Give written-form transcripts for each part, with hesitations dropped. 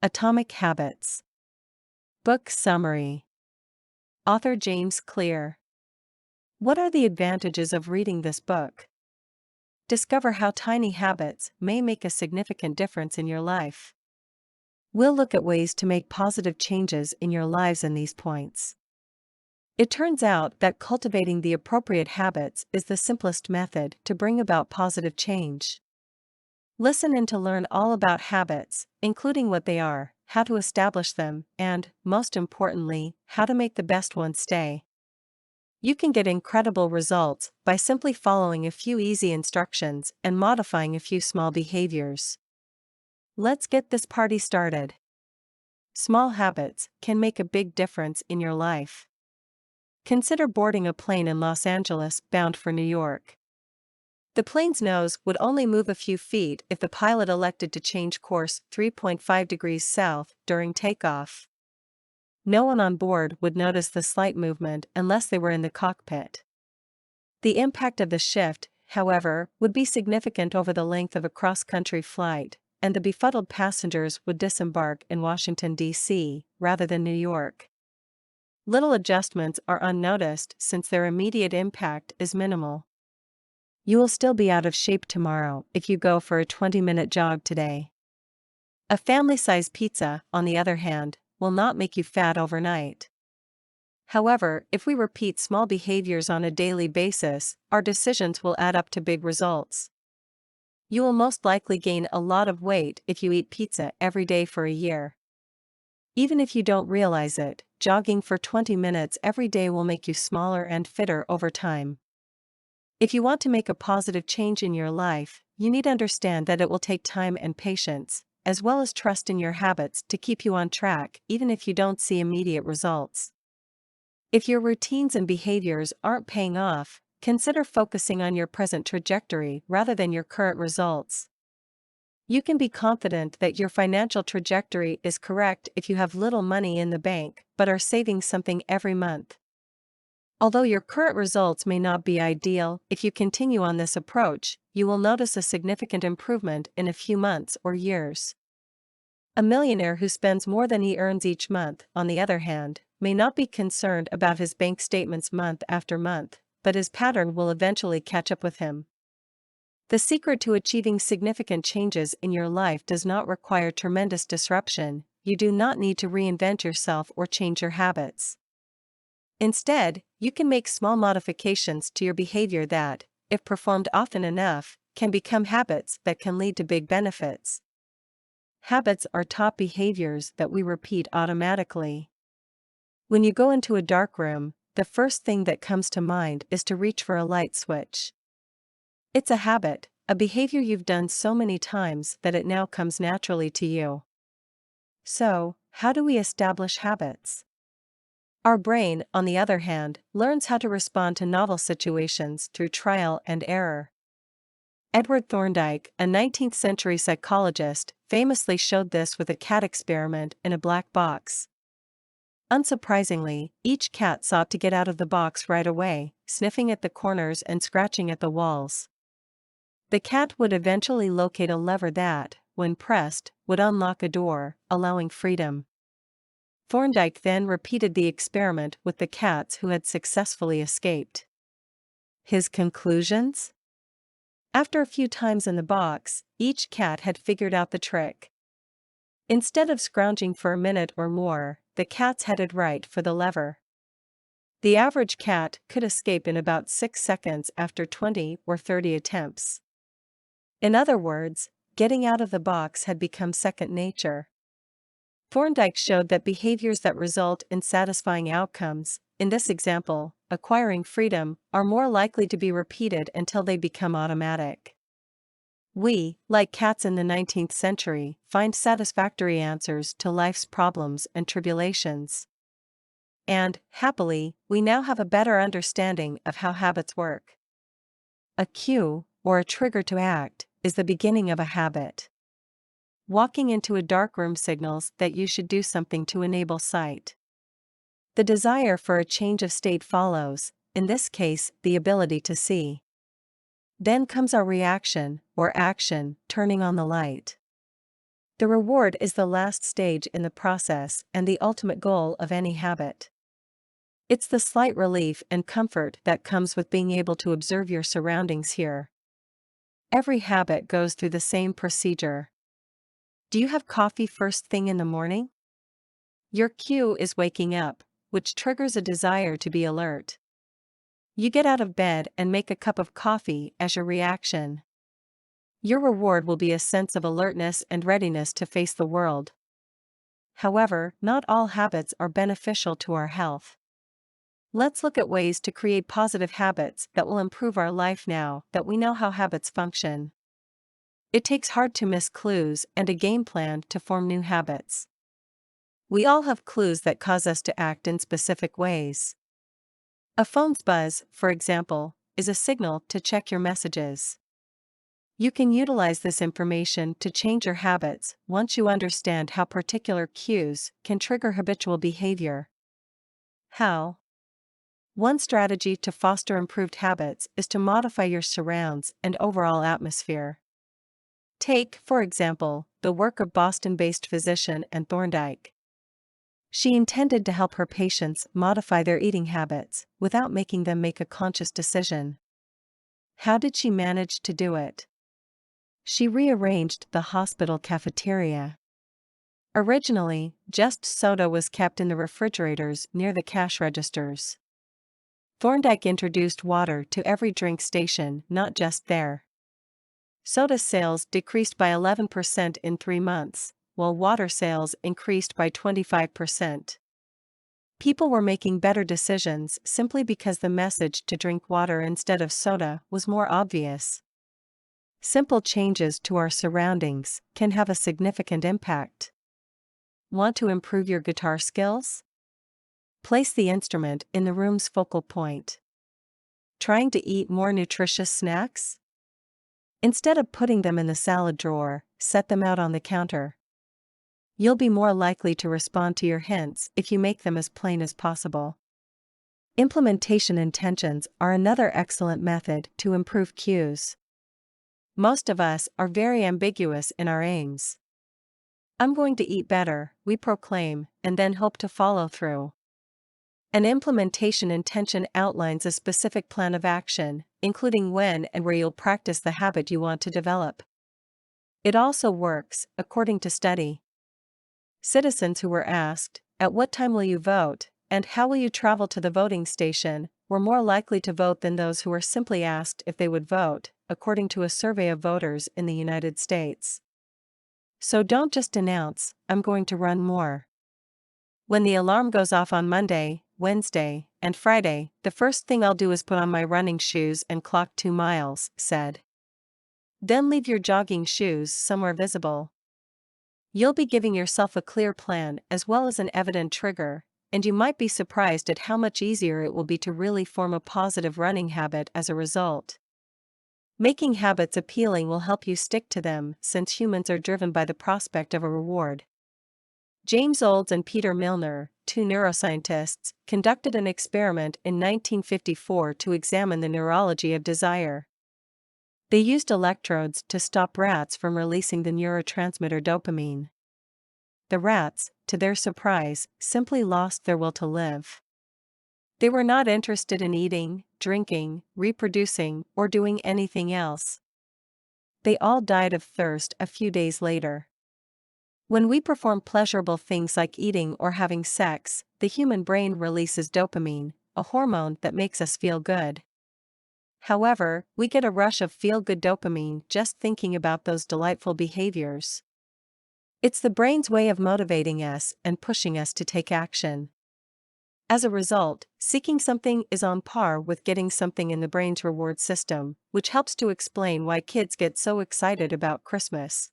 Atomic Habits. Book Summary. Author James Clear. What are the advantages of reading this book? Discover how tiny habits may make a significant difference in your life. We'll look at ways to make positive changes in your lives in these points. It turns out that cultivating the appropriate habits is the simplest method to bring about positive change. Listen in to learn all about habits, including what they are, how to establish them, and, most importantly, how to make the best ones stay. You can get incredible results by simply following a few easy instructions and modifying a few small behaviors. Let's get this party started. Small habits can make a big difference in your life. Consider boarding a plane in Los Angeles bound for New York. The plane's nose would only move a few feet if the pilot elected to change course 3.5 degrees south during takeoff. No one on board would notice the slight movement unless they were in the cockpit. The impact of the shift, however, would be significant over the length of a cross-country flight, and the befuddled passengers would disembark in Washington, D.C., rather than New York. Little adjustments are unnoticed since their immediate impact is minimal. You will still be out of shape tomorrow if you go for a 20-minute jog today. A family-sized pizza, on the other hand, will not make you fat overnight. However, if we repeat small behaviors on a daily basis, our decisions will add up to big results. You will most likely gain a lot of weight if you eat pizza every day for a year. Even if you don't realize it, jogging for 20 minutes every day will make you smaller and fitter over time. If you want to make a positive change in your life, you need to understand that it will take time and patience, as well as trust in your habits to keep you on track even if you don't see immediate results. If your routines and behaviors aren't paying off, consider focusing on your present trajectory rather than your current results. You can be confident that your financial trajectory is correct if you have little money in the bank but are saving something every month. Although your current results may not be ideal, if you continue on this approach, you will notice a significant improvement in a few months or years. A millionaire who spends more than he earns each month, on the other hand, may not be concerned about his bank statements month after month, but his pattern will eventually catch up with him. The secret to achieving significant changes in your life does not require tremendous disruption. You do not need to reinvent yourself or change your habits. Instead, you can make small modifications to your behavior that, if performed often enough, can become habits that can lead to big benefits. Habits are top behaviors that we repeat automatically. When you go into a dark room, the first thing that comes to mind is to reach for a light switch. It's a habit, a behavior you've done so many times that it now comes naturally to you. So, how do we establish habits? Our brain, on the other hand, learns how to respond to novel situations through trial and error. Edward Thorndike, a 19th-century psychologist, famously showed this with a cat experiment in a black box. Unsurprisingly, each cat sought to get out of the box right away, sniffing at the corners and scratching at the walls. The cat would eventually locate a lever that, when pressed, would unlock a door, allowing freedom. Thorndike then repeated the experiment with the cats who had successfully escaped. His conclusions? After a few times in the box, each cat had figured out the trick. Instead of scrounging for a minute or more, the cats headed right for the lever. The average cat could escape in about 6 seconds after 20 or 30 attempts. In other words, getting out of the box had become second nature. Thorndike showed that behaviors that result in satisfying outcomes, in this example, acquiring freedom, are more likely to be repeated until they become automatic. We, like cats in the 19th century, find satisfactory answers to life's problems and tribulations. And, happily, we now have a better understanding of how habits work. A cue, or a trigger to act, is the beginning of a habit. Walking into a dark room signals that you should do something to enable sight. The desire for a change of state follows, in this case, the ability to see. Then comes our reaction, or action, turning on the light. The reward is the last stage in the process and the ultimate goal of any habit. It's the slight relief and comfort that comes with being able to observe your surroundings here. Every habit goes through the same procedure. Do you have coffee first thing in the morning? Your cue is waking up, which triggers a desire to be alert. You get out of bed and make a cup of coffee as your reaction. Your reward will be a sense of alertness and readiness to face the world. However, not all habits are beneficial to our health. Let's look at ways to create positive habits that will improve our life now that we know how habits function. It takes hard to miss clues and a game plan to form new habits. We all have clues that cause us to act in specific ways. A phone's buzz, for example, is a signal to check your messages. You can utilize this information to change your habits once you understand how particular cues can trigger habitual behavior. How? One strategy to foster improved habits is to modify your surrounds and overall atmosphere. Take, for example, the work of Boston-based physician Anne Thorndike. She intended to help her patients modify their eating habits without making them make a conscious decision. How did she manage to do it? She rearranged the hospital cafeteria. Originally, just soda was kept in the refrigerators near the cash registers. Thorndike introduced water to every drink station, not just there. Soda sales decreased by 11% in 3 months, while water sales increased by 25%. People were making better decisions simply because the message to drink water instead of soda was more obvious. Simple changes to our surroundings can have a significant impact. Want to improve your guitar skills? Place the instrument in the room's focal point. Trying to eat more nutritious snacks? Instead of putting them in the salad drawer, set them out on the counter. You'll be more likely to respond to your hints if you make them as plain as possible. Implementation intentions are another excellent method to improve cues. Most of us are very ambiguous in our aims. I'm going to eat better, we proclaim, and then hope to follow through. An implementation intention outlines a specific plan of action, including when and where you'll practice the habit you want to develop. It also works, according to study. Citizens who were asked, "At what time will you vote, and how will you travel to the voting station?" were more likely to vote than those who were simply asked if they would vote, according to a survey of voters in the United States. So don't just announce, "I'm going to run more." When the alarm goes off on Monday, Wednesday, and Friday, the first thing I'll do is put on my running shoes and clock 2 miles, said. Then leave your jogging shoes somewhere visible. You'll be giving yourself a clear plan as well as an evident trigger, and you might be surprised at how much easier it will be to really form a positive running habit as a result. Making habits appealing will help you stick to them since humans are driven by the prospect of a reward. James Olds and Peter Milner, 2 neuroscientists, conducted an experiment in 1954 to examine the neurology of desire. They used electrodes to stop rats from releasing the neurotransmitter dopamine. The rats, to their surprise, simply lost their will to live. They were not interested in eating, drinking, reproducing, or doing anything else. They all died of thirst a few days later. When we perform pleasurable things like eating or having sex, the human brain releases dopamine, a hormone that makes us feel good. However, we get a rush of feel-good dopamine just thinking about those delightful behaviors. It's the brain's way of motivating us and pushing us to take action. As a result, seeking something is on par with getting something in the brain's reward system, which helps to explain why kids get so excited about Christmas.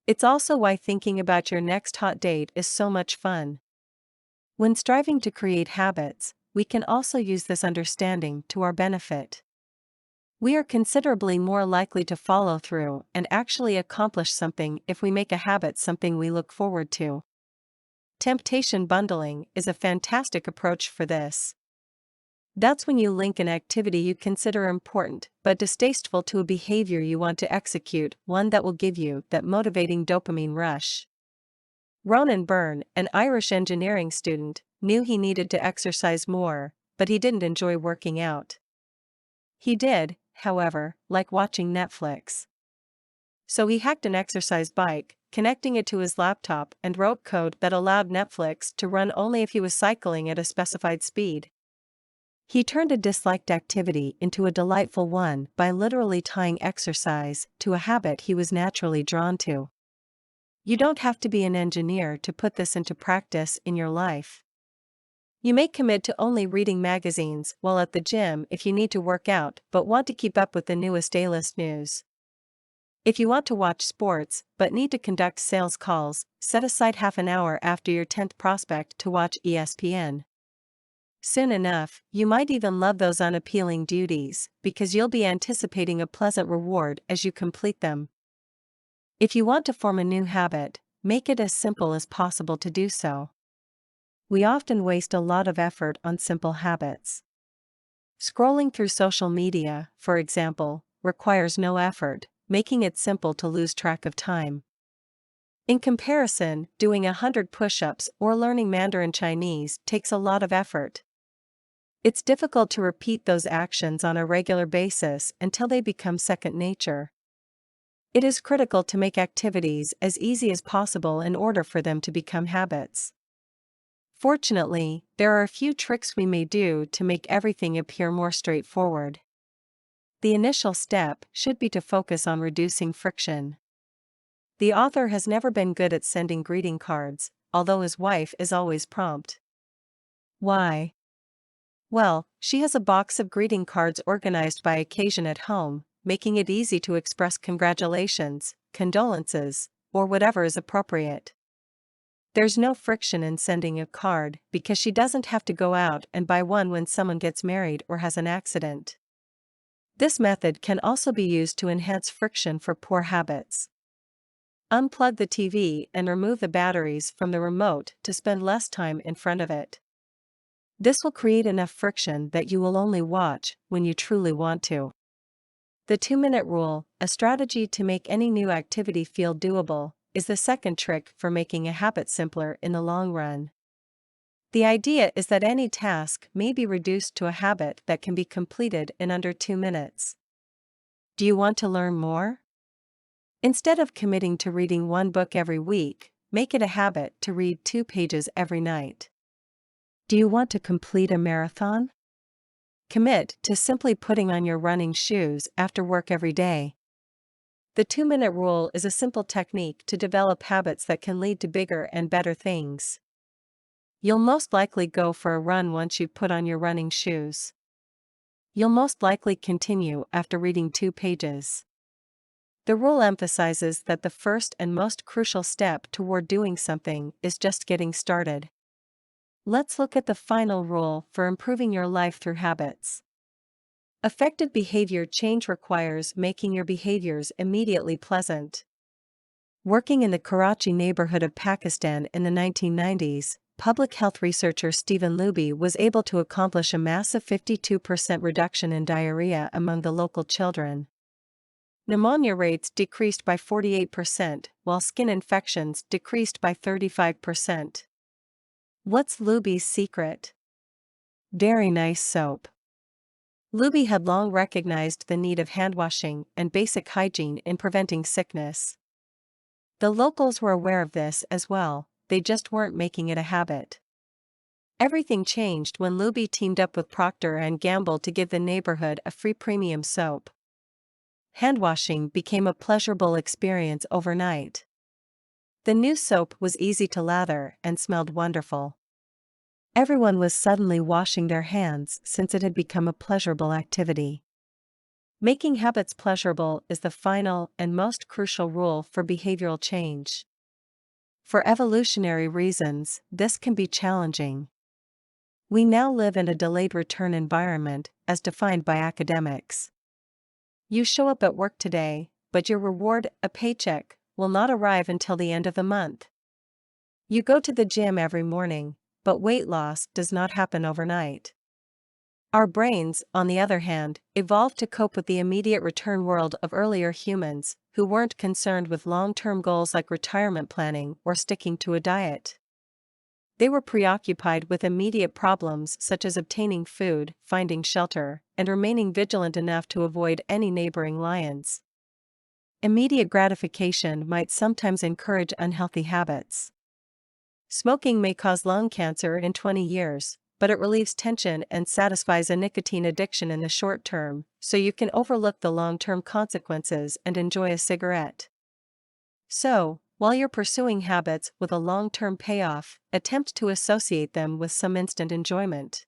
It's also why thinking about your next hot date is so much fun. When striving to create habits, we can also use this understanding to our benefit. We are considerably more likely to follow through and actually accomplish something if we make a habit something we look forward to. Temptation bundling is a fantastic approach for this. That's when you link an activity you consider important but distasteful to a behavior you want to execute, one that will give you that motivating dopamine rush. Ronan Byrne, an Irish engineering student, knew he needed to exercise more, but he didn't enjoy working out. He did, however, like watching Netflix. So he hacked an exercise bike, connecting it to his laptop, and wrote code that allowed Netflix to run only if he was cycling at a specified speed. He turned a disliked activity into a delightful one by literally tying exercise to a habit he was naturally drawn to. You don't have to be an engineer to put this into practice in your life. You may commit to only reading magazines while at the gym if you need to work out but want to keep up with the newest A-list news. If you want to watch sports but need to conduct sales calls, set aside half an hour after your 10th prospect to watch ESPN. Soon enough, you might even love those unappealing duties because you'll be anticipating a pleasant reward as you complete them. If you want to form a new habit, make it as simple as possible to do so. We often waste a lot of effort on simple habits. Scrolling through social media, for example, requires no effort, making it simple to lose track of time. In comparison, doing 100 push-ups or learning Mandarin Chinese takes a lot of effort. It's difficult to repeat those actions on a regular basis until they become second nature. It is critical to make activities as easy as possible in order for them to become habits. Fortunately, there are a few tricks we may do to make everything appear more straightforward. The initial step should be to focus on reducing friction. The author has never been good at sending greeting cards, although his wife is always prompt. Why? Well, she has a box of greeting cards organized by occasion at home, making it easy to express congratulations, condolences, or whatever is appropriate. There's no friction in sending a card because she doesn't have to go out and buy one when someone gets married or has an accident. This method can also be used to enhance friction for poor habits. Unplug the TV and remove the batteries from the remote to spend less time in front of it. This will create enough friction that you will only watch when you truly want to. The 2-minute rule, a strategy to make any new activity feel doable, is the second trick for making a habit simpler in the long run. The idea is that any task may be reduced to a habit that can be completed in under 2 minutes. Do you want to learn more? Instead of committing to reading one book every week, make it a habit to read 2 pages every night. Do you want to complete a marathon? Commit to simply putting on your running shoes after work every day. The 2-minute rule is a simple technique to develop habits that can lead to bigger and better things. You'll most likely go for a run once you've put on your running shoes. You'll most likely continue after reading 2 pages. The rule emphasizes that the first and most crucial step toward doing something is just getting started. Let's look at the final rule for improving your life through habits. Effective behavior change requires making your behaviors immediately pleasant. Working in the Karachi neighborhood of Pakistan in the 1990s, public health researcher Stephen Luby was able to accomplish a massive 52% reduction in diarrhea among the local children. Pneumonia rates decreased by 48%, while skin infections decreased by 35%. What's Luby's secret? Very nice soap. Luby had long recognized the need of handwashing and basic hygiene in preventing sickness. The locals were aware of this as well, they just weren't making it a habit. Everything changed when Luby teamed up with Procter & Gamble to give the neighborhood a free premium soap. Handwashing became a pleasurable experience overnight. The new soap was easy to lather and smelled wonderful. Everyone was suddenly washing their hands since it had become a pleasurable activity. Making habits pleasurable is the final and most crucial rule for behavioral change. For evolutionary reasons, this can be challenging. We now live in a delayed return environment, as defined by academics. You show up at work today, but your reward, a paycheck, will not arrive until the end of the month. You go to the gym every morning, but weight loss does not happen overnight. Our brains, on the other hand, evolved to cope with the immediate return world of earlier humans, who weren't concerned with long-term goals like retirement planning or sticking to a diet. They were preoccupied with immediate problems such as obtaining food, finding shelter, and remaining vigilant enough to avoid any neighboring lions. Immediate gratification might sometimes encourage unhealthy habits. Smoking may cause lung cancer in 20 years, but it relieves tension and satisfies a nicotine addiction in the short term, so you can overlook the long-term consequences and enjoy a cigarette. So, while you're pursuing habits with a long-term payoff, attempt to associate them with some instant enjoyment.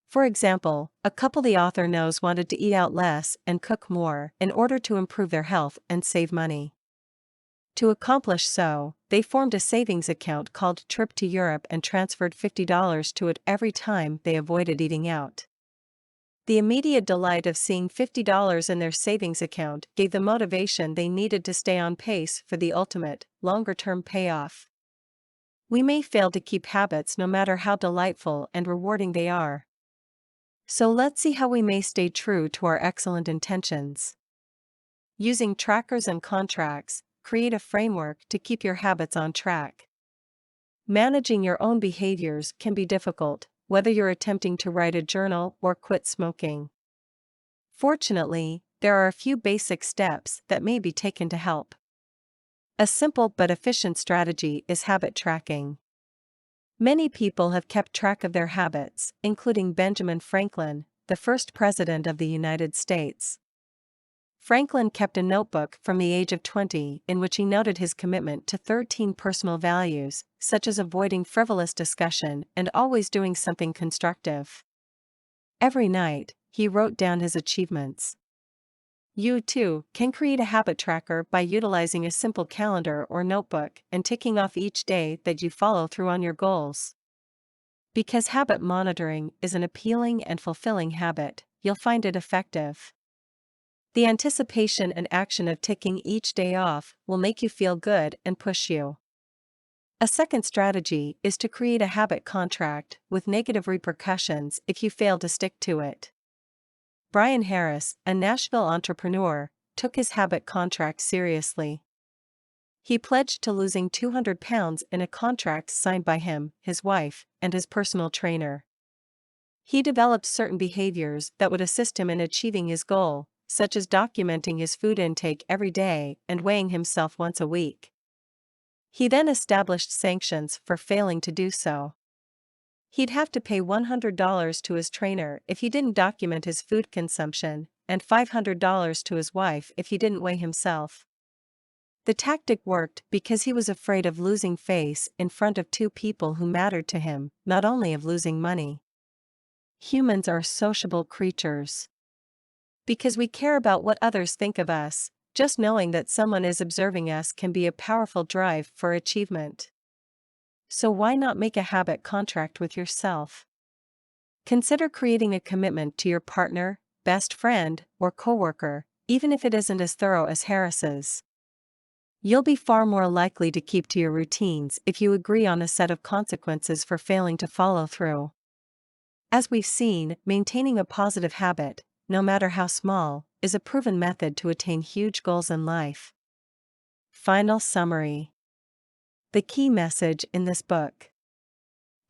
For example, a couple the author knows wanted to eat out less and cook more in order to improve their health and save money. To accomplish so, they formed a savings account called Trip to Europe and transferred $50 to it every time they avoided eating out. The immediate delight of seeing $50 in their savings account gave the motivation they needed to stay on pace for the ultimate, longer-term payoff. We may fail to keep habits no matter how delightful and rewarding they are. So let's see how we may stay true to our excellent intentions. Using trackers and contracts, create a framework to keep your habits on track. Managing your own behaviors can be difficult, whether you're attempting to write a journal or quit smoking. Fortunately, there are a few basic steps that may be taken to help. A simple but efficient strategy is habit tracking. Many people have kept track of their habits, including Benjamin Franklin, the first president of the United States. Franklin kept a notebook from the age of 20 in which he noted his commitment to 13 personal values, such as avoiding frivolous discussion and always doing something constructive. Every night, he wrote down his achievements. You, too, can create a habit tracker by utilizing a simple calendar or notebook and ticking off each day that you follow through on your goals. Because habit monitoring is an appealing and fulfilling habit, you'll find it effective. The anticipation and action of ticking each day off will make you feel good and push you. A second strategy is to create a habit contract with negative repercussions if you fail to stick to it. Brian Harris, a Nashville entrepreneur, took his habit contract seriously. He pledged to losing 200 pounds in a contract signed by him, his wife, and his personal trainer. He developed certain behaviors that would assist him in achieving his goal, such as documenting his food intake every day and weighing himself once a week. He then established sanctions for failing to do so. He'd have to pay $100 to his trainer if he didn't document his food consumption, and $500 to his wife if he didn't weigh himself. The tactic worked because he was afraid of losing face in front of two people who mattered to him, not only of losing money. Humans are sociable creatures. Because we care about what others think of us, just knowing that someone is observing us can be a powerful drive for achievement. So why not make a habit contract with yourself? Consider creating a commitment to your partner, best friend, or coworker, even if it isn't as thorough as Harris's. You'll be far more likely to keep to your routines if you agree on a set of consequences for failing to follow through. As we've seen, maintaining a positive habit, no matter how small, is a proven method to attain huge goals in life. Final summary. The key message in this book.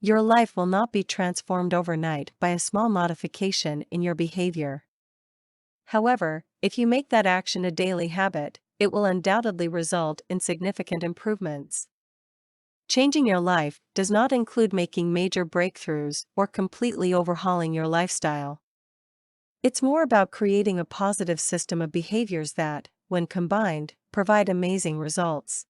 Your life will not be transformed overnight by a small modification in your behavior. However, if you make that action a daily habit, it will undoubtedly result in significant improvements. Changing your life does not include making major breakthroughs or completely overhauling your lifestyle. It's more about creating a positive system of behaviors that, when combined, provide amazing results.